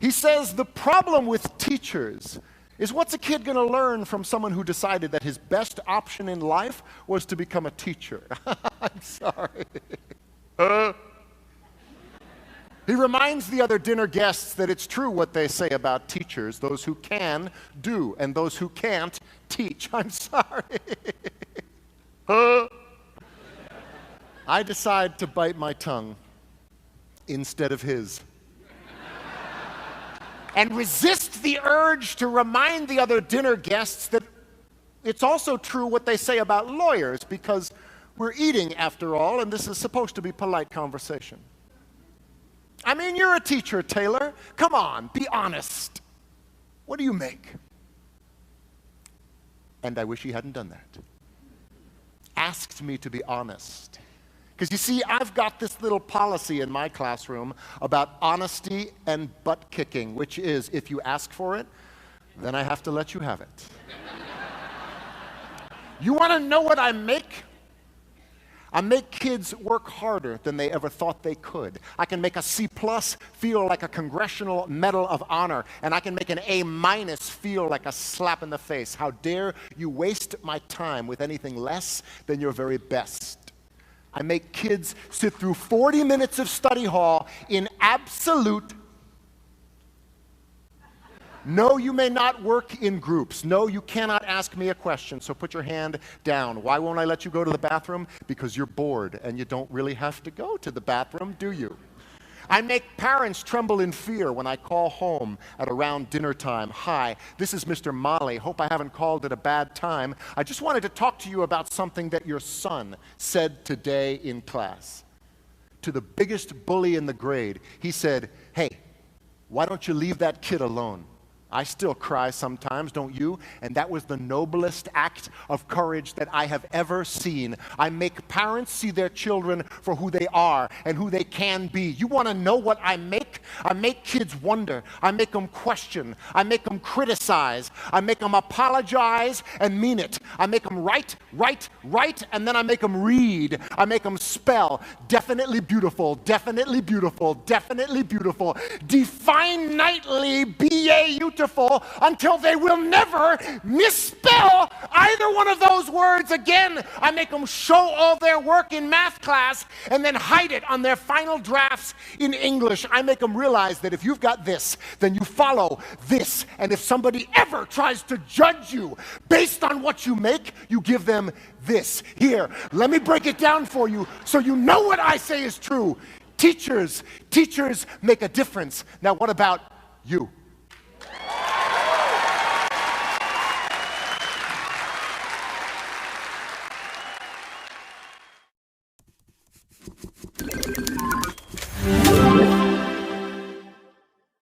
He says the problem with teachers is, what's a kid going to learn from someone who decided that his best option in life was to become a teacher? I'm sorry. He reminds the other dinner guests that it's true what they say about teachers. Those who can, do, and those who can't, teach. I'm sorry. I decide to bite my tongue instead of his, and resist the urge to remind the other dinner guests that it's also true what they say about lawyers, because we're eating after all, and this is supposed to be polite conversation. I mean, you're a teacher, Taylor. Come on, be honest. What do you make? And I wish he hadn't done that. Asked me to be honest. Because you see, I've got this little policy in my classroom about honesty and butt kicking, which is, if you ask for it, then I have to let you have it. You want to know what I make? I make kids work harder than they ever thought they could. I can make a C+ feel like a Congressional Medal of Honor, and I can make an A- feel like a slap in the face. How dare you waste my time with anything less than your very best? I make kids sit through 40 minutes of study hall in absolute. No, you may not work in groups. No, you cannot ask me a question, so put your hand down. Why won't I let you go to the bathroom? Because you're bored, and you don't really have to go to the bathroom, do you? I make parents tremble in fear when I call home at around dinner time. Hi, this is Mr. Molly. Hope I haven't called at a bad time. I just wanted to talk to you about something that your son said today in class. To the biggest bully in the grade, he said, "Hey, why don't you leave that kid alone?" I still cry sometimes, don't you? And that was the noblest act of courage that I have ever seen. I make parents see their children for who they are and who they can be. You want to know what I make? I make kids wonder. I make them question. I make them criticize. I make them apologize and mean it. I make them write, and then I make them read. I make them spell. Definitely beautiful, definitely beautiful, definitely beautiful. Define nightly, beautiful, until they will never misspell either one of those words again. I make them show all their work in math class and then hide it on their final drafts in English. I make them realize that if you've got this, then you follow this. And if somebody ever tries to judge you based on what you make, you give them this. Here, let me break it down for you so you know what I say is true. Teachers make a difference. Now, what about you?